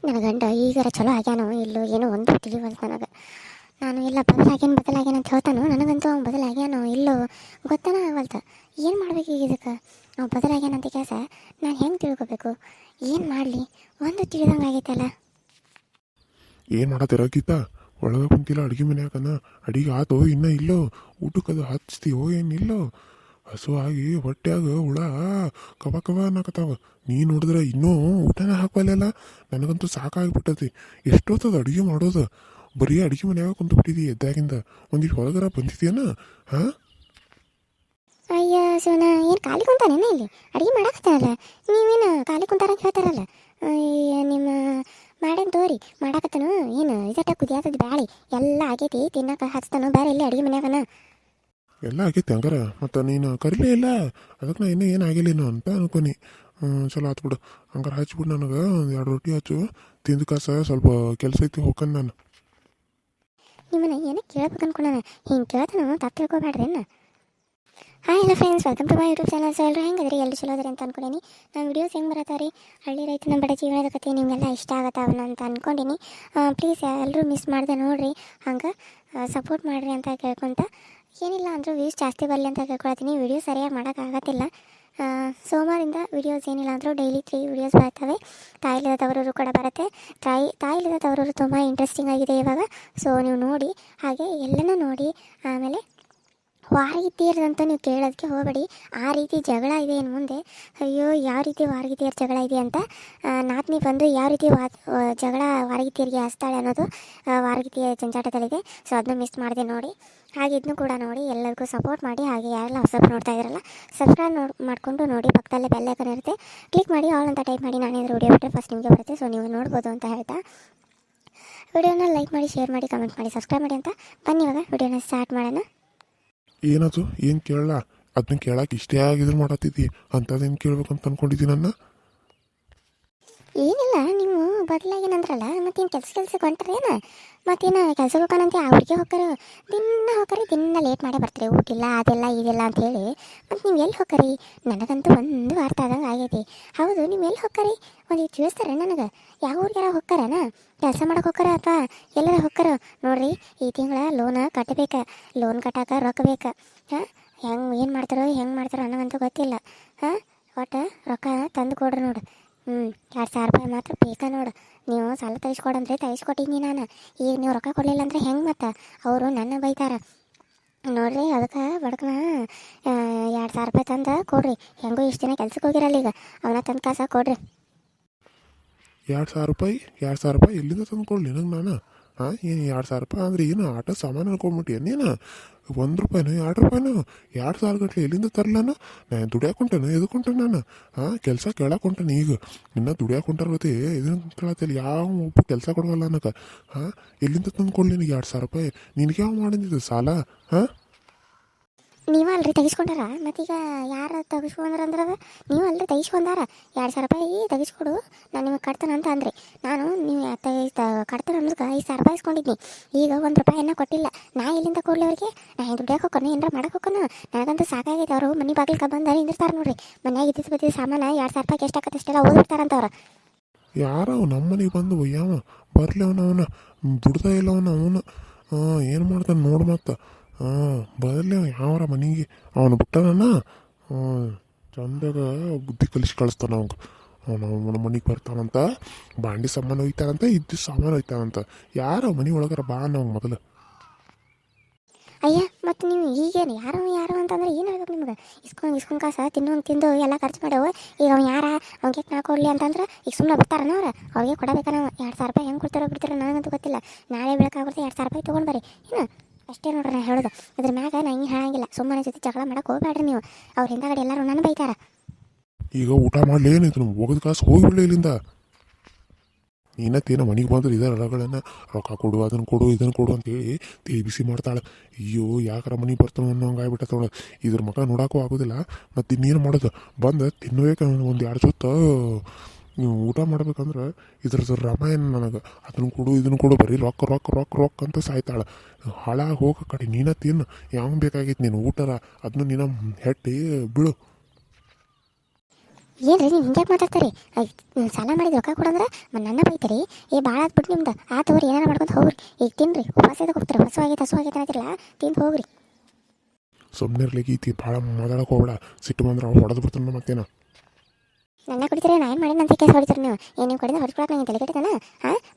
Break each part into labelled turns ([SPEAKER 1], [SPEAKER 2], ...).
[SPEAKER 1] ನನ್ನ ಗಂಡ ಈಗಾರ ಚಲೋ ಆಗ್ಯಾನೋ ಇಲ್ಲೋ ಏನೋ ಒಂದು ತಿಳಿವಲ್ತು ನನಗೆ. ನಾನು ಇಲ್ಲ ಬದಲಾಗ್ಯಾನ ಅಂತ ಹೇಳ್ತಾನೋ, ನನಗಂತೂ ಅವ್ನು ಬದಲಾಗ್ಯಾನೋ ಇಲ್ಲೋ ಗೊತ್ತಾನ ಆಗವಲ್ತು. ಏನು ಮಾಡ್ಬೇಕು ಈಗ ಇದಕ್ಕೆ? ಅವ್ನು ಬದಲಾಗ್ಯಾನಂತ ಕೆಲಸ ನಾನು ಹೆಂಗೆ ತಿಳ್ಕೊಬೇಕು? ಏನು ಮಾಡಲಿ? ಒಂದು ತಿಳಿದಂಗೆ ಆಗೈತಲ್ಲ.
[SPEAKER 2] ಏನು ಮಾಡತ್ತೀರ ಗೀತಾ? ಒಳಗೆ ಕುಂತಿಲ್ಲ ಅಡುಗೆ ಮನ್ಯಾಕನ? ಅಡಿಗೆ ಆತೋ ಇನ್ನೂ ಇಲ್ಲೋ? ಊಟಕ್ಕದು ಹಚ್ತೀವೋ ಏನಿಲ್ಲೋ? ಹಸು ಆಗಿ ಹೊಟ್ಯಾಗ ಹುಳ ಕವ ಕವ ಅನ್ನಕತ್ತಾವ. ನೀ ನೋಡಿದ್ರೆ ಇನ್ನೂ ಊಟನ ಹಾಕವಲ್ಲ. ನನಗಂತೂ ಸಾಕಾಗಿಬಿಟ್ಟತಿ. ಎಷ್ಟೊತ್ತದ ಅಡುಗೆ ಮಾಡೋದು? ಬರೀ ಅಡುಗೆ ಮನ್ಯಾಗ ಕುಂತು ಬಿಟ್ಟಿದಿ ಎದ್ದಾಗಿಂದ. ಒಂದಿಟ್ಟು ಹೊರಗರ ಬಂದಿದ್ದೀಯನ? ಹಾಂ,
[SPEAKER 1] ಅಯ್ಯ ಶಿವನ, ಏನು ಖಾಲಿ ಕುಂತಾನೇನ ಇಲ್ಲಿ? ಅಡುಗೆ ಮಾಡಾಕತ್ತಾನಲ್ಲ, ನೀವೇನು ಖಾಲಿ ಕುಂತಾರಂತ ಹೇಳ್ತಾರಲ್ಲ. ನಿಮ್ಮ ಮಾಡೇನು ತೋರಿ ಮಾಡಾಕತ್ತನು ಏನು? ಇದಟ್ಟ ಕುದಿಯಾತದ ಬ್ಯಾಳಿ ಎಲ್ಲ ಆಗೈತಿ, ತಿನ್ನಕ್ಕೆ ಹಚ್ತಾನು ಬೇರೆ ಇಲ್ಲಿ ಅಡುಗೆ ಮನ್ಯಾಗನ.
[SPEAKER 2] ಎಲ್ಲ ಆಗೈತೆ ಹಂಗಾರ. ಮತ್ತು ನೀನು ಕರಿಲೇ ಇಲ್ಲ, ಅದಕ್ಕೆ ನಾ ಇನ್ನೂ ಏನು ಆಗಿಲ್ಲೇನೋ ಅಂತ ಅನ್ಕೊನಿ. ಚಲೋ ಆತ್ಬಿಡು. ಹಂಗಾರೆ ಹಚ್ಬಿಡು ನನಗೆ ಒಂದು 2 ರೊಟ್ಟಿ ಹಚ್ಚು. ತಿಂದು ಕಾಸ ಸ್ವಲ್ಪ ಕೆಲಸ ಐತಿ ಹೋಗ್ಕಂಡು ನಾನು.
[SPEAKER 1] ನಿಮ್ಮನ್ನ ಏನೋ ಕೇಳ್ಬೇಕು ಅನ್ಕೊಂಡಾನ, ಹಿಂಗೆ ಕೇಳ್ತಾನು ತಪ್ಪು ತಿಳ್ಕೊಬೇಡ್ರಿ. Hi hello friends, welcome to my YouTube channel. So ಎಲ್ಲರೂ ಹೆಂಗದ್ರಿ? ಎಲ್ಲರೂ ಚಲೋ ಅದ್ರಿ ಅಂತ ಅನ್ಕೊಂಡೀನಿ. ನಾನು ವೀಡಿಯೋಸ್ ಹೆಂಗೆ ಬರತ್ತಾರೆ, ಹಳ್ಳಿ ರೈತನ ಬಡ ಜೀವನದ ಕಥೆ ನಿಮಗೆಲ್ಲ ಇಷ್ಟ ಆಗತ್ತಾವನ ಅಂತ ಅಂದ್ಕೊಂಡಿನಿ. ಪ್ಲೀಸ್ ಎಲ್ಲರೂ ಮಿಸ್ ಮಾಡಿದೆ ನೋಡಿರಿ, ಹಂಗೆ ಸಪೋರ್ಟ್ ಮಾಡಿರಿ ಅಂತ ಕೇಳ್ಕೊತ, ಏನಿಲ್ಲ ಅಂದರೂ ವ್ಯೂಸ್ ಜಾಸ್ತಿ ಬರಲಿ ಅಂತ ಕೇಳ್ಕೊಳ್ತೀನಿ. ವೀಡಿಯೋ ಸರಿಯಾಗಿ ಮಾಡೋಕ್ಕಾಗತ್ತಿಲ್ಲ. ಸೋಮವಾರಿಂದ ವೀಡಿಯೋಸ್ ಏನಿಲ್ಲ ಅಂದರೂ ಡೈಲಿ 3 ವೀಡಿಯೋಸ್ ಬರ್ತವೆ. ತಾಯಿಲಿದ ತವರೂರು ಕೂಡ ಬರುತ್ತೆ. ತಾಯಿಲಿದ ತವರೂರು ತುಂಬ ಇಂಟ್ರೆಸ್ಟಿಂಗ್ ಆಗಿದೆ ಇವಾಗ. ಸೊ ನೀವು ನೋಡಿ, ಹಾಗೆ ಎಲ್ಲನೂ ನೋಡಿ. ಆಮೇಲೆ ವಾರಗಿತ್ತಿಯರ್ದಂತ ನೀವು ಕೇಳೋದಕ್ಕೆ ಹೋಗಬೇಡಿ. ಆ ರೀತಿ ಜಗಳ ಇದೆ ಇನ್ನು ಮುಂದೆ. ಅಯ್ಯೋ, ಯಾವ ರೀತಿ ವಾರಗಿತ್ತಿಯರ್ ಜಗಳ ಇದೆ ಅಂತ ನಾತ್ನಿ ಬಂದು ಯಾವ ರೀತಿ ಜಗಳ ವಾರಗಿತ್ತಿಯರಿಗೆ ಹಚ್ತಾಳೆ ಅನ್ನೋದು ವಾರಗಿತ್ತಿಯ ಜಂಜಾಟದಲ್ಲಿದೆ. ಸೊ ಅದನ್ನು ಮಿಸ್ ಮಾಡಿದೆ ನೋಡಿ. ಹಾಗೆ ಇದನ್ನು ಕೂಡ ನೋಡಿ, ಎಲ್ಲರಿಗೂ ಸಪೋರ್ಟ್ ಮಾಡಿ. ಹಾಗೆ ಯಾರೆಲ್ಲ ಹೊಸಬ್ರು ನೋಡ್ತಾ ಇದ್ದಾರಲ್ಲ, ಸಬ್ಸ್ಕ್ರೈಬ್ ಮಾಡಿಕೊಂಡು ನೋಡಿ. ಪಕ್ಕದಲ್ಲೇ ಬೆಲ್ ಐಕಾನ್ ಇರುತ್ತೆ, ಕ್ಲಿಕ್ ಮಾಡಿ ಆಲ್ ಅಂತ ಟೈಪ್ ಮಾಡಿ. ನಾನೇನಾದರೂ ವಿಡಿಯೋ ಬಿಟ್ಟರೆ ಫಸ್ಟ್ ನಿಮಗೆ ಬರುತ್ತೆ. ಸೊ ನೀವು ನೋಡ್ಬೋದು ಅಂತ ಹೇಳ್ತಾ, ವಿಡಿಯೋನ ಲೈಕ್ ಮಾಡಿ, ಶೇರ್ ಮಾಡಿ, ಕಮೆಂಟ್ ಮಾಡಿ, ಸಬ್ಸ್ಕ್ರೈಬ್ ಮಾಡಿ ಅಂತ ಬನ್ನಿ. ಇವಾಗ ವಿಡಿಯೋನ ಸ್ಟಾರ್ಟ್ ಮಾಡೋಣ.
[SPEAKER 2] ಏನದು? ಏನು ಕೇಳಲ್ಲ? ಅದನ್ನ ಕೇಳಕ್ಕೆ ಇಷ್ಟೇ ಆಗಿದ್ರು ಮಾಡತ್ತಿದ್ದಿ, ಅಂಥದ್ದೇನು ಕೇಳ್ಬೇಕಂತ ಅನ್ಕೊಂಡಿದ್ದೀನಿ ನನ್ನ.
[SPEAKER 1] ಏನಿಲ್ಲ, ನೀವು ಬದಲಾಗೇನಂದ್ರಲ್ಲ, ಮತ್ತೇನು ಕೆಲ್ಸಕ್ಕೆ ಹೊಂಟ್ರೇನ? ಮತ್ತೇನು ಕೆಲ್ಸಕ್ಕೆ ಹೋಗೋಣಂತೆ ಆ ಹುಡುಗಿ ಹೋಗ್ತಾರೆ, ದಿನ ಲೇಟ್ ಮಾಡೇ ಬರ್ತಾರೆ. ಊಟಿಲ್ಲ ಅದೆಲ್ಲ ಇದೆಲ್ಲ ಅಂಥೇಳಿ. ಮತ್ತು ನೀವು ಎಲ್ಲಿ ಹೋಗ್ಕರಿ? ನನಗಂತೂ ಒಂದು ಅರ್ಥ ಆದಂಗೆ ಆಗೈತಿ. ಹೌದು, ನೀವು ಎಲ್ಲಿ ಹೋಗ್ಕರಿ? ಒಂದು ತಿಳಿಸ್ತಾರೆ ನನಗೆ. ಯಾವ ಊರಿಗಾರ ಹೋಗ್ತಾರೇನ? ಕೆಲಸ ಮಾಡೋಕೆ ಹೋಗ್ತಾರ ಅಥವಾ ಎಲ್ಲರ ಹೋಗ್ತಾರ? ನೋಡಿರಿ, ಈ ತಿಂಗಳ ಲೋನ್ ಕಟ್ಟಬೇಕು. ಲೋನ್ ಕಟ್ಟಾಕ ರೊಕ್ಕ ಬೇಕು. ಹಾಂ, ಏನು ಮಾಡ್ತಾರೋ ಅನ್ನೋವಂತೂ ಗೊತ್ತಿಲ್ಲ. ಹಾಂ, ಒಟ್ಟು ರೊಕ್ಕ ತಂದು ಕೊಡ್ರಿ ನೋಡು. 2,000 ರೂಪಾಯಿ ಮಾತ್ರ ಬೇಕಾ ನೋಡು. ನೀವು ಸಾಲ ತೆಗಿಸ್ಕೊಡಂದ್ರೆ ತೆಗಿಸ್ಕೊಟ್ಟಿನಿ ನಾನು. ಈಗ ನೀವು ರೊಕ್ಕ ಕೊಡಲಿಲ್ಲ ಅಂದರೆ ಹೆಂಗೆ? ಮತ್ತು ಅವರು ನನ್ನ ಬೈತಾರ ನೋಡ್ರಿ. ಅದಕ್ಕೆ ಬಡ್ಕನ 2,000 ರೂಪಾಯಿ ತಂದು ಕೊಡ್ರಿ. ಹೆಂಗೂ ಇಷ್ಟು ದಿನ ಕೆಲ್ಸಕ್ಕೆ ಹೋಗಿರಲ್ಲ, ಈಗ ಅವನ ತಂದು ಕಾಸ ಕೊಡ್ರಿ.
[SPEAKER 2] 2,000 ರೂಪಾಯಿ? 2,000 ರೂಪಾಯಿ ಎಲ್ಲಿಂದ ತಂದು ಕೊಡಲಿ ನಂಗೆ ನಾನು? ಹಾಂ, ಏನು 2,000 ರೂಪಾಯಿ ಅಂದರೆ ಏನು ಆಟ ಸಾಮಾನು ಅನ್ಕೊಂಡ್ಬಿಟ್ಟು ನೀನು? 1 ರೂಪಾಯಿನೋ 2 ರೂಪಾಯಿನೋ 2,000 ಗಟ್ಟಲೆ ಎಲ್ಲಿಂದ ತರಲಾನು? ನಾನು ದುಡಿಯಾಕೊಂಟೇನು ಎದುಕೊಂಟೆ ನಾನು? ಹಾಂ, ಕೆಲಸ ಕೇಳಾಕೊಂಟೇನೆ. ಈಗ ನಿನ್ನ ದುಡಿಯಾಕೊಂಟಾರ ಗೊತ್ತೇ ಇದನ್ನು ಕೇಳತ್ತಿಲ್ಲ. ಯಾವ ಒಬ್ಬ ಕೆಲಸ ಕೊಡೋಲ್ಲ ನನಗೆ. ಹಾಂ, ಎಲ್ಲಿಂದ ತಂದು ಕೊಡಲಿ ನಿನಗೆ 2,000 ರೂಪಾಯಿ? ನಿನಗೆ ಯಾವ ಮಾಡಿದ್ದು ಸಾಲ? ಹಾಂ,
[SPEAKER 1] ನೀವು ಅಲ್ರಿ ತೆಗಿಸ್ಕೊಂಡಾರ? ಮತ್ತೀಗ ಯಾರು ತೆಗಿಸ್ಕೊಂಡ್ರಂದ್ರೆ ನೀವು ಅಲ್ರಿ ತೆಗಿಸ್ಕೊಂಡಾರ. 2,000 ರೂಪಾಯಿ ತೆಗಿಸ್ಕೊಡು, ನಾನು ನಿಮಗೆ ಕಟ್ತೇನೆ ಅಂತ ಅಂದ್ರಿ. ನಾನು ನೀವು ಕಟ್ತೇನೆ ಅನ್ನೋದಕ್ಕೆ 5,000 ರೂಪಾಯಿ ಇಸ್ಕೊಂಡಿದ್ನಿ. ಈಗ 1 ರೂಪಾಯಿನ ಕೊಟ್ಟಿಲ್ಲ. ನಾ ಎಲ್ಲಿಂದ ಕೊಡಲಿ ಅವ್ರಿಗೆ? ನಾ ಹೆಂಗೆ ದುಡ್ಯಾಕೆ ಹೋಗೋಣ, ಏನಾರ ಮಾಡಕ್ಕೆ ಹೋಗೋಣ? ನನಗಂತೂ ಸಾಕಾಗೈತೆ. ಅವರು ಮನೆ ಬಾಗಿಲಿಗೆ ಬಂದು ನಿಂದಿರ್ತಾರೆ ನೋಡ್ರಿ. ಮನ್ಯಾಗ ಇದ್ದಿದ್ದು ಬದ್ದಿ ಸಾಮಾನು 2,000 ರೂಪಾಯಿಗೆ ಎಷ್ಟಾಗತ್ತೆ ಅಷ್ಟೆಲ್ಲ ಓದಿರ್ತಾರಂತವ್ರು.
[SPEAKER 2] ಯಾರ ನಮ್ಮ ಮನೆಗೆ ಬಂದು ಯಾವ ಬರಲಿ ಅವನ ದುಡ್ತಾ ಇಲ್ಲ ಅವನು. ಏನು ಮಾಡ್ತಾನೆ ನೋಡು ಮತ್ತೆ. ಬರಲಿ ಯಾವರ ಮನೆಗೆ ಅವನು ಬಿಟ್ಟನ. ಚಂದಾಗ ಬುದ್ಧಿ ಕಲಿಸಿ ಕಳಿಸ್ತಾನ ಅವಂಗೆ. ಅವನ ಮನೆಗೆ ಬರ್ತಾನಂತ, ಬಾಂಡಿ ಸಾಮಾನು ಒಯ್ತಾನಂತ, ಇದ್ದು ಸಾಮಾನು ಒಯ್ತಾನಂತ. ಯಾರ ಮನೆ ಒಳಗಾರ ಬಾ ನಾವು ಮೊದಲು.
[SPEAKER 1] ಅಯ್ಯ, ಮತ್ತು ನೀವು ಈಗೇನು ಯಾರು ಅಂತಂದ್ರೆ ಏನು ಹೇಳ್ಬೇಕು ನಿಮ್ಗೆ? ಇಸ್ಕೊಂಡು ಕಾಸ ತಿಂದು ಎಲ್ಲ ಖರ್ಚು ಮಾಡ್ಯಾವ. ಈಗ ಅವ್ನು ಅವ್ನಿಗೆ ನಾ ಕೊಡಲಿ ಅಂತಂದ್ರೆ ಈಗ ಸುಮ್ಮನೆ ಬರ್ತಾರನ ಅವ್ರಿಗೆ ಕೊಡಬೇಕಾ ನಾವು? 2,000 ರೂಪಾಯಿ ಹೆಂಗೆ ಕೊಡ್ತಾರೋ ನನಗಂತೂ ಗೊತ್ತಿಲ್ಲ. ನಾಳೆ ಬೆಳಕಾಗ್ಬಿಡ್ತೆ 2,000 ರೂಪಾಯಿ ತೊಗೊಂಡು ಬರ್ರಿ. ಏನು ಅಷ್ಟೇ ನೋಡ್ರಿ ನಾನು ಹೇಳೋದು. ಅದ್ರ ಮ್ಯಾಗ ನಾ ಹಿಂಗೆ ಹೇಳಂಗಿಲ್ಲ. ಸುಮ್ಮನೆ ಜೊತೆ ಜಗಳ ಮಾಡಕ್ಕೆ ಹೋಗ್ಬೇಡ್ರಿ ನೀವು. ಅವ್ರ ಹಿಂದಗಡೆ ಎಲ್ಲರೂ ನನ್ನ ಬೈತಾರ.
[SPEAKER 2] ಈಗ ಊಟ ಮಾಡಲಿ ಏನಿತ್ತು? ಹೋಗೋದು ಕಾಸು ಹೋಗಿಬಿಡ್ಲಿ ಇಲ್ಲಿಂದ. ನೀನತ್ತೇನೋ ಮನೆಗೆ ಬಂದ್ರೆ ಇದರ ರಗಳನ್ನ ರೊಕ್ಕ ಕೊಡು, ಅದನ್ನು ಕೊಡು, ಇದನ್ನು ಕೊಡು ಅಂತೇಳಿ ತೇ ಬಿಸಿ ಮಾಡ್ತಾಳೆ. ಅಯ್ಯೋ, ಯಾಕಾರ ಮನೆಗೆ ಬರ್ತಾನೆ ಅನ್ನೋ ಹಂಗೆ ಆಗ್ಬಿಟ್ಟವಳು. ಇದ್ರ ಮಗ ನೋಡೋಕ್ಕೂ ಆಗೋದಿಲ್ಲ. ಮತ್ತು ಇನ್ನೇನು ಮಾಡೋದು? ಬಂದು ತಿನ್ನಬೇಕು ಒಂದು 2 ಜೊತ್ತು ಊಟ ಮಾಡ್ಬೇಕಂದ್ರೆ ಇದ್ರದ್ದು ರಾಮಾಯಣ ನನಗೆ. ಅದನ್ನು ಕೊಡು, ಇದನ್ನು ಕೊಡು, ಬರೀ ರೊಕ್ಕ ರೊಕ್ಕ ರೊಕ್ಕ ರೊಕ್ಕ ಅಂತ ಸಾಯ್ತಾಳೆ. ಹಾಳಾಗಿ ಹೋಗೋ ಕಡೆ ನೀನ ತಿನ್ನು. ಯಾವ ಬೇಕಾಗಿತ್ತು ನೀನು ಊಟರ ಅದನ್ನು ನೀನು ಹೆಟ್ಟಿ ಬಿಡು.
[SPEAKER 1] ಏನ್ರಿ ನೀವು ಹಿಂಗ್ಯಾಕೆ ಮಾತಾಡ್ತೀರಿ? ಸಾಲ ಮಾಡಿದ ರೊಕ್ಕ ಕೊಡಂದ್ರೆ ನನ್ನ ಬೈತೀರಿ? ಭಾಳ ಆತ್ಬಿಟ್ಟು ನಿಮ್ದು. ತಗೋರಿ, ಏನಾರ ಮಾಡ್ಕೊಂಡು ಹೋಗ್ರಿ. ಈಗ ತಿನ್ರಿ, ಉಪವಾಸದ ಹೋಗ್ತೀರಿ. ಹಸುವಾಗೈತೆ ಅನ್ನತ್ತಿಲ್ಲ, ತಿಂದು ಹೋಗ್ರಿ.
[SPEAKER 2] ಸುಮ್ಮನೆ ಇರ್ಲಿಕ್ಕೆ ಭಾಳ ಮಾತಾಡಕ್ಕೆ ಹೋಗ್ಬೇಡ. ಸಿಟ್ಟು ಬಂದ್ರೆ ಅವ್ನು ಹೊಡೆದು ಬಿಡ್ತಾನೆ ಮತ್ತೇನ.
[SPEAKER 1] ನನ್ನ ಕುಡಿತೀರಿ, ನಾ ಏನು ಮಾಡಿನ ಅಂತ ಕೇಸ್ ಹೊಡಿತೀರಿ ನೀವು? ನೀವು ಕಡಿದ ಹೊಡ್ಕೊಳಕ್ಕೆ ನಂಗೆ ತಲೆ ಕೆಟ್ಟದನ?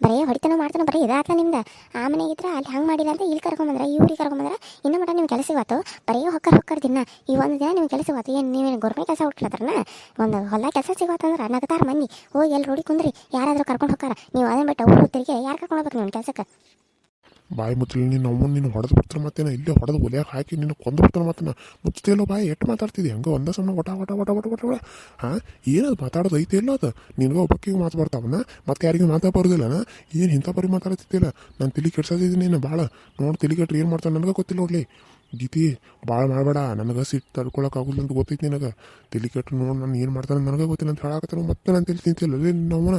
[SPEAKER 1] ಬರೀ ಹೊಡಿತಾನೋ ಮಾಡ್ತಾನೋ, ಬರೀ ಇದಾತ್ಲ ನಿಮ್ದು. ಆ ಮನೆಗೆ ಇದ್ರೆ ಅಲ್ಲಿ ಹಂಗೆ ಮಾಡಿಲ್ಲ ಅಂತ ಇಲ್ಲಿ ಕರ್ಕೊಂಬಂದ್ರೆ, ಇವ್ರಿಗೆ ಕರ್ಕೊಂಬಂದ್ರೆ ಇನ್ನೂ ಮಟ್ಟ ನಿಮ್ಮ ಕೆಲಸ ಇವತ್ತು ಬರೀ ಹೊಕ್ಕರ್ ದಿನ. ಈ ಒಂದು ದಿನ ನಿಮ್ಮ ಕೆಲಸ ಇವತ್ತು ಏನು ನೀವೇನು ಗೌರ್ಮೆಂಟ್ ಕೆಲಸ ಹುಟ್ಲತ್ರನ? ಒಂದು ಹೊಲ ಕೆಲಸ ಸಿಗೋತ್ತಂದ್ರೆ ನಗತಾರ ಮಂದಿ. ಹೋಗಿ ಎಲ್ಲಿ ರೋಡಿ ಕುಂದ್ರಿ, ಯಾರಾದರೂ ಕರ್ಕೊಂಡು ಹೋಗ್ತಾರ. ನೀವು ಅದನ್ನ ಬಿಟ್ಟು ಅವ್ರು ತಿರುಗಿ ಯಾರು ಕರ್ಕೊಂಡು ಹೋಗ್ಬೇಕು ನಿಮ್ಮ ಕೆಲಸಕ್ಕೆ?
[SPEAKER 2] ಬಾಯಿ ಮುಚ್ಚಲಿ, ನಿನ್ನ ಅಮ್ಮನ ನೀನು ಹೊಡೆದು ಬಿಡ್ತಾರೆ ಮತ್ತೇನ. ಇಲ್ಲೇ ಹೊಡೆದು ಒಲೆಯಾಗ ಹಾಕಿ ನಿನ್ನ ಕೊಂದು ಬಿಡ್ತಾನೆ ಮತ್ತೇನ. ಮುಚ್ಚತೇಲೋ ಬಾಯಿ, ಎಷ್ಟು ಮಾತಾಡ್ತಿದ್ದಿ ಹಂಗೆ ಒಂದೇ ಸಮಯ ಒಟ ಒಟ ಒಟ ಒಟ ಒಟ ಒಟ. ಏನದು ಮಾತಾಡೋದು ಐತೆ ಇಲ್ಲ ಅದು? ನಿನಗೆ ಒಬ್ಬಕ್ಕಿಗೆ ಮಾತು ಬರ್ತಾವನ, ಮತ್ತೆ ಯಾರಿಗೂ ಮಾತಾ ಬರೋದಿಲ್ಲನ? ಏನು ಇಂಥ ಪರಿ ಮಾತಾಡ್ತಿದ್ದಿಲ್ಲ. ನಾನು ತಲೆ ಕೆಡ್ಸೋದಿದ್ದೀನಿ ನೀನು ಭಾಳ. ನೋಡಿ ತಲೆ ಕೆಟ್ರೆ ಏನು ಮಾಡ್ತಾನೆ ನನಗೆ ಗೊತ್ತಿಲ್ಲ. ನೋಡ್ಲಿ ಗೀತಿ, ಭಾಳ ಮಾಡಬೇಡ. ನನಗೆ ಸಿಟ್ಟು ತಡ್ಕೊಳಕ್ಕಾಗೋದಿಲ್ಲ ಅಂತ ಗೊತ್ತೈತಿ ನಿನಗೆ. ತಲೆ ಕೆಟ್ರೆ ನೋಡಿ ನಾನು ಏನು ಮಾಡ್ತಾನೆ ನನಗೆ ಗೊತ್ತಿಲ್ಲ ಅಂತ ಹೇಳಾಕತ್ತಾನೆ. ಮತ್ತೆ ನಾನು ತಲೆ ತಿಂತಿಲ್ಲ ನಮ್ಮನ.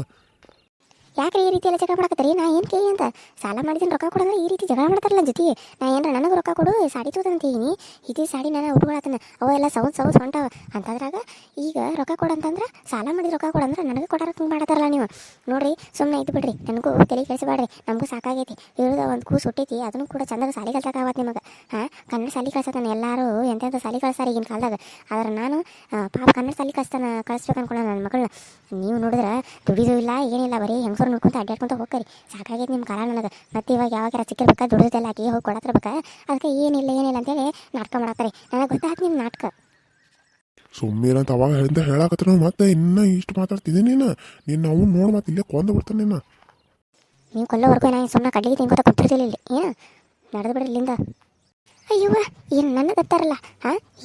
[SPEAKER 1] ಯಾಕೆ ಈ ರೀತಿ ಎಲ್ಲ ಜಗಳ ಮಾಡಕತ್ತೀರಿ? ನಾ ಏನು ಕೇಳಿ ಅಂತ? ಸಾಲ ಮಾಡಿದ್ರೆ ರೊಕ್ಕ ಕೊಡಂದ್ರೆ ಈ ರೀತಿ ಜಗಳ ಮಾಡ್ತಾರಲ್ಲ ಜೊತೆ. ನಾ ಏನಾರ ನನಗೆ ರೊಕ್ಕ ಕೊಡು, ಸಾಡಿ ತೋದಂತೀನಿ. ಇದೇ ಸಾಡಿ ನಾನು ಉಟ್ಕೊಳತ್ತನ, ಅವೆಲ್ಲ ಸೌಂಡ್ ಹೊಂಟಾವ ಅಂತಂದ್ರಾಗ ಈಗ ರೊಕ್ಕ ಕೊಡಂತಂದ್ರೆ, ಸಾಲ ಮಾಡಿದ ರೊಕ್ಕ ಕೊಡಂದ್ರೆ ನನಗೆ ಕೊಡಾರ ತುಂಬ ಮಾಡತ್ತಾರಲ್ಲ ನೀವು. ನೋಡ್ರಿ, ಸುಮ್ಮನೆ ಇದ್ದು ಬಿಡ್ರಿ. ನನಗೂ ತಲೆ ಕೆಡಿಸಬೇಡ್ರಿ. ನಮಗೂ ಸಾಕಾಗೈತಿ. ಇರೋದ ಒಂದು ಕೂಸು ಹುಟ್ಟೈತಿ, ಅದನ್ನು ಕೂಡ ಚಂದಾಗ ಸಾಲಿ ಕಲ್ಸಕ್ಕಾಗತ್ತೆ ನಿಮಗೆ. ಕನ್ನಡ ಸಾಲಿ ಕಳ್ಸತ್ತಾನೆ ಎಲ್ಲರೂ. ಎಂತೆಂಥ ಸಾಲಿ ಕಳ್ಸಾರ ಈಗಿನ ಕಾಲದಾಗ. ಆದ್ರೆ ನಾನು ಪಾಪ ಕನ್ನಡ ಸಾಲಿ ಕಳಿಸ್ಬೇಕು ಅನ್ಕೊಳ್ಳೋ ನನ್ನ ಮಗಳನ್ನ. ನೀವು ನೋಡಿದ್ರೆ ದುಡಿದು ಇಲ್ಲ ಏನಿಲ್ಲ, ಬರೀ ಹೆಂಗಸರು ನೋಡ್ಕೊಂತ ಅಡ್ಡಾಡ್ಕೊಂತ ಹೋಗ್ಕರಿ. ಸಾಕಾಗೈತಿ ನಿಮ್ಮ ಕಾಲ ನನಗೆ. ಮತ್ತೆ ಇವಾಗ ಯಾವಾಗ ಸಿಕ್ಕಿರ್ಬೇಕಾ ದುಡಿದೆಲ್ಲ ಆಕಿ ಹೋಗಿ ಕೊಡತ್ತಿರ್ಬೇಕಾ? ಅದಕ್ಕೆ ಏನಿಲ್ಲ ಅಂತೇಳಿ ನಾಟಕ ಮಾಡತ್ತಾರೆ. ನನಗೆ ಗೊತ್ತಾಯ್ತು ನಿಮ್ಮ ನಾಟಕ.
[SPEAKER 2] ಸುಮ್ಮೀರಂತ ಅವಾಗ ಹೇಳಿಂದ ಹೇಳಾಕತ್ರ ಮತ್ತೆ ಇನ್ನೂ ಇಷ್ಟು ಮಾತಾಡ್ತಿದ್ದೀನಿ ನಿನ್ನ ಅವ್ನು ನೋಡಿ ಮತ್ತೆ ಇಲ್ಲೇ ಕೊಂದು ಬಿಡ್ತಾನೆ ನಿನ್ನ.
[SPEAKER 1] ನೀವು ಕೊಲ್ಲೋವರೆಗೂ ನಾನು ಸುಮ್ಮನೆ ಕಡ್ಲಿಗೆ ತಿನ್ಕೋತ ಕೂತಿರ್ತಿಲ್ಲ ಇಲ್ಲಿ. ಏನು ನಡೆದು ಬಿಡ್ರಿ ಇಲ್ಲಿಂದ. ಅಯ್ಯವ್ವ, ಏನು ನನ್ನ ದಪ್ತಾರಲ್ಲ?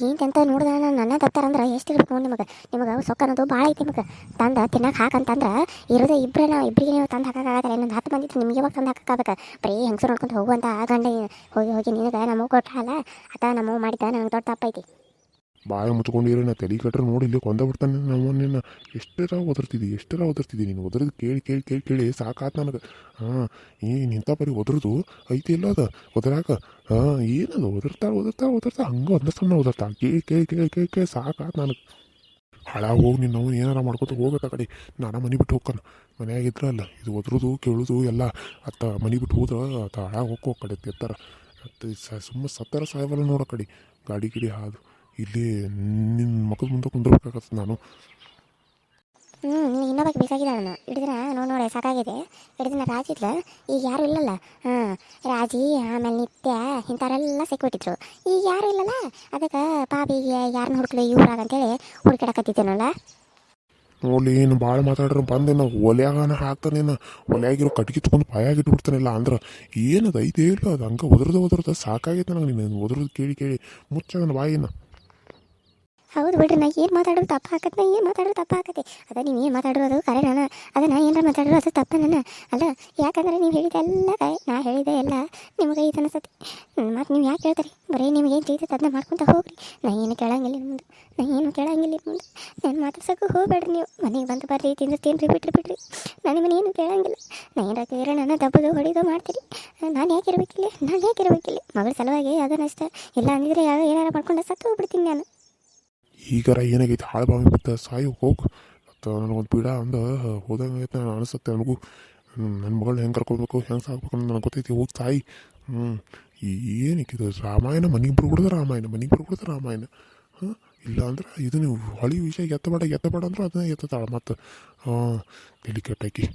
[SPEAKER 1] ಏನಂತ ನೋಡಿದ ನನ್ನ ದಪ್ತಾರ ಅಂದ್ರೆ ಎಷ್ಟು ಇರ್ಬೇಕು ನೋಡಿ ನಿಮಗೆ ಸೊಕ್ಕ ಅನ್ನೋದು ಭಾಳ ಐತಿ. ನಿಮಗೆ ತಂದು ತಿನ್ನಕ್ಕೆ ಹಾಕಂತಂದ್ರೆ ಇರೋದೇ ಇಬ್ಬರಿಗೆ ನೀವು ತಂದು ಹಾಕೋಕ್ಕಾಗತ್ತಲ್ಲ. ಇನ್ನೊಂದು 10 ಮಂದಿ ನಿಮಗೆ ಯಾವಾಗ ತಂದು ಹಾಕೋಕ್ಕಾಗಬೇಕು? ಬರೀ ಹೆಂಗಸರು ನೋಡ್ಕೊಂಡು ಹೋಗುವಂಥ ಗಂಡ ಹೋಗಿ ನಿನಗೆ ನಮಗೆ ಕೊಟ್ಟಲ್ಲ. ನಮ್ಮವು ಮಾಡಿದ್ದ ನನಗೆ ದೊಡ್ಡ ತಪ್ಪೈತಿ.
[SPEAKER 2] ಬಾಯ ಮುಚ್ಕೊಂಡಿರಿ. ನಾ ತಲೆ ಕಟ್ರೆ ನೋಡಿ ಇಲ್ಲಿ ಕೊಂದ ಬಿಡ್ತಾನೆ ನಾವು. ನಿನ್ನ ಎಷ್ಟರ ಒದರ್ತಿದ್ದಿ ನೀನು. ಒದ್ರದ್ದು ಕೇಳಿ ಸಾಕಾತ್ ನನಗೆ. ಇಂಥ ಪರಿ ಒದ್ರದು ಐತಿ ಇಲ್ಲ ಅದು ಒದರಾಕ. ಏನದು ಒದರ್ತಾ ಹಂಗೆ ಒಂದೇ ಸಮಯ ಒದರ್ತಾ ಕೇಳಿ ಸಾಕಾತ್ ನನಗೆ. ಹಾಳಾಗಿ ಹೋಗಿ ನಿನ್ನ ಅವ್ನು ಏನಾರ ಮಾಡ್ಕೊತ ಹೋಗತ್ತ ಕಡೆ. ನಾನು ಮನೆ ಬಿಟ್ಟು ಹೋಗ್ತಾನೆ. ಮನೆಯಾಗಿದ್ರಲ್ಲ ಇದು ಒದ್ರದು ಕೇಳೋದು ಎಲ್ಲ ಅತ್ತ ಮನೆ ಬಿಟ್ಟು ಹೋದ್ರೆ ಅತ್ತ ಹಾಳಾಗಿ ಹೋಗೋ ಕಡೆ ಎತ್ತಾರ. ಮತ್ತು ಸುಮ್ಮನೆ ಸತ್ತರ ಸಾಯವಲ್ಲ ನೋಡೋ ಕಡೆ ಗಾಡಿ ಹಾದು ಇಲ್ಲಿ ನಿನ್ನ ಮಕ್ಕಳ ಮುಂದೆ ಕುಂದಿರ್ಬೇಕಾಗತ್ತೆ ನಾನು.
[SPEAKER 1] ಇನ್ನೊಬ್ಬಕ್ಕೆ ಬೇಕಾಗಿಲ್ಲ. ನಾನು ಹಿಡಿದಿನ ನೋಡಿ ಸಾಕಾಗಿದೆ. ಹಿಡಿದಿನ ರಾಜಿದ್ಲು, ಈಗ ಯಾರು ಇಲ್ಲಲ್ಲ. ರಾಜಿ ಆಮೇಲೆ ನಿತ್ಯ ಇಂಥವರೆಲ್ಲ ಸಿಕ್ಬಿಟ್ಟಿದ್ರು. ಈಗ ಯಾರು ಇಲ್ಲಲ್ಲ, ಅದಕ್ಕೆ ಪಾಪಿಗೆ ಯಾರನ್ನ ಹುಡುಕ್ಲಿ ಇವ್ರಾಗಂತೇಳಿ ಹುಡುಕಾಡಕತ್ತಿದ್ದೇನಲ್ಲ.
[SPEAKER 2] ನೋಡ್ಲಿ ಏನು ಭಾಳ ಮಾತಾಡ್ರೆ ಬಂದು ನಾವು ಒಲೆಯಾಗನ ಹಾಕ್ತಾನೆ. ಒಲೆಯಾಗಿರೋ ಕಟ್ಗೆ ತೊಗೊಂಡು ಬಾಯಾಗಿಟ್ಬಿಡ್ತಾನಿಲ್ಲ ಅಂದ್ರೆ ಏನದು ಐತೆ ಇಲ್ಲ. ಅದು ಹಂಗೆ ಒದ್ರದ ಸಾಕಾಗೈತೆ ನನಗೆ. ನೀನು ಒದ್ರದ್ದು ಕೇಳಿ ಮುಚ್ಚಾಗನ ಬಾಯಿನ.
[SPEAKER 1] ಹೌದು ಬಿಡ್ರಿ, ನಾ ಏನು ಮಾತಾಡೋದು ತಪ್ಪ ಆಕತ್ತೆ. ಅದ ನೀವು ಏನು ಮಾತಾಡೋದು ಕರೆ. ನಾನು ಅದನ್ನು ಏನಾರ ಮಾತಾಡೋದು ಅದು ತಪ್ಪ ನನ್ನ ಅಲ್ಲ. ಯಾಕಂದ್ರೆ ನೀವು ಹೇಳಿದೆ ಎಲ್ಲ ನಾ ಹೇಳಿದೆ ಎಲ್ಲ ನಿಮಗೆ ಇದು ಅನಿಸ್ತತಿ. ಮತ್ತು ನೀವು ಯಾಕೆ ಹೇಳ್ತೀರಿ? ಬರೀ ನಿಮ್ಗೆ ಏನು ಚೈತೈತೆ ಅದನ್ನ ಮಾಡ್ಕೊತ ಹೋಗ್ರಿ. ನಾ ಏನು ಕೇಳಂಗಿಲ್ಲ ಮುಂದೆ. ನಾನು ಮಾತಾಡ್ಸೋಕ್ಕೂ ಹೋಗ್ಬೇಡ್ರಿ. ನೀವು ಮನೆಗೆ ಬಂದು ಬರ್ರಿ, ತಿನ್ರಿ ಬಿಡ್ರಿ. ನಾನು ನಿಮ್ಮನ್ನೇನು ಕೇಳಂಗಿಲ್ಲ. ನಾ ಏನಾರ ಕೇಳ ನನ್ನ ದಬ್ಬದು ಹೊಡಿದು ಮಾಡ್ತೀರಿ. ನಾನು ಯಾಕೆ ಇರಬೇಕಿಲ್ಲ? ಮಗಳ ಸಲುವಾಗಿ ಅದನ್ನಷ್ಟೇ. ಇಲ್ಲ ಅಂದಿದ್ರೆ ಏನಾರ ಮಾಡ್ಕೊಂಡು ಸತ್ತು ಹೋಗ್ಬಿಡ್ತೀನಿ ನಾನು.
[SPEAKER 2] ಈಗಾರ ಏನಾಗೈತೆ ಹಾಳು ಬಾವಿ ಬಿತ್ತ ಸಾಯಿ ಹೋಗು. ಮತ್ತು ನನಗೊಂದು ಪೀಡ ಅಂದ ಹೋದಂಗೈತೆ ಅನಿಸುತ್ತೆ ನನಗೂ. ನನ್ನ ಮಗಳನ್ನ ಹೆಂಗೆ ಕರ್ಕೊಳ್ಬೇಕು, ಹೆಂಗೆ ಸಾಕ್ಬೇಕು ಅನ್ನೋದು ನನಗೆ ಗೊತ್ತೈತಿ. ಹೋಗಿ ತಾಯಿ. ಏನಕ್ಕಿದು ರಾಮಾಯಣ ಮನೆಗೆ ಬರ್ಬಿಡ್ದ ರಾಮಾಯಣ. ಇಲ್ಲ ಅಂದ್ರೆ ಇದು ನೀವು ಹೊಳಿ ವಿಷಯ ಎತ್ತಬೇಡ ಅಂದ್ರೆ ಅದನ್ನ ಎತ್ತಾಳೆ. ಮತ್ತು ತಲೆ ಕೆಟ್ಟಾಕಿ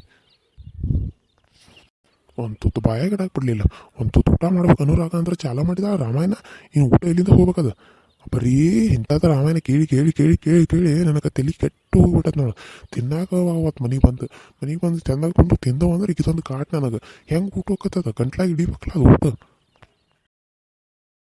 [SPEAKER 2] ಒಂದು ತುತ್ತು ಬಾಯಾಗ ಇಡಾಕ್ಬಿಡ್ಲಿಲ್ಲ. ಒಂದು ತುತ್ತು ಊಟ ಮಾಡ್ಬೇಕು ಅನ್ನೋರಾಗ ಅಂದ್ರೆ ಚಾಲ ಮಾಡಿದ ರಾಮಾಯಣ. ಇನ್ನು ಊಟ ಎಲ್ಲಿಂದ ಹೋಗ್ಬೇಕದು? ಬರೀ ಇಂಥದ್ದು ರಾಮಾಯಣ ಕೇಳಿ ನನಗೆ ತಲೆ ಕೆಟ್ಟು ಹೋಗ್ಬಿಟ್ಟದ ನೋಡು. ತಿನ್ನಾಕ ಅವತ್ತು ಮನೆಗೆ ಬಂದು ಚೆಂದಾಗಿ ಬಂದು ತಿಂದವ ಅಂದ್ರೆ ಇದೊಂದು ಕಾಟ್ ನನಗೆ. ಹೆಂಗೆ ಊಟ ಹೋಗ್ತದ ಗಂಟ್ಲಾಗಿ ಹಿಡಿಬೇಕಲ್ಲ ಅದು ಊಟ.